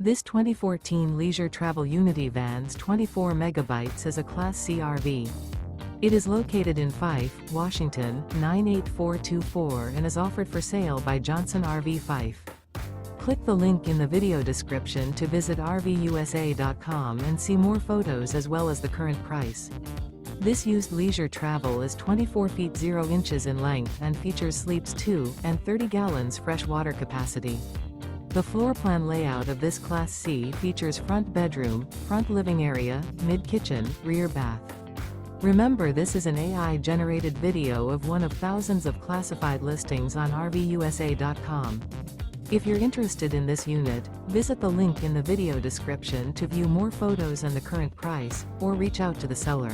This 2014 Leisure Travel Unity Van's 24 megabytes is a Class C RV. It is located in Fife, Washington, 98424 and is offered for sale by Johnson RV Fife. Click the link in the video description to visit RVUSA.com and see more photos as well as the current price. This used leisure travel is 24 feet 0 inches in length and features sleeps 2 and 30 gallons fresh water capacity. The floor plan layout of this Class C features front bedroom, front living area, mid-kitchen, rear bath. Remember, this is an AI-generated video of one of thousands of classified listings on RVUSA.com. If you're interested in this unit, visit the link in the video description to view more photos and the current price, or reach out to the seller.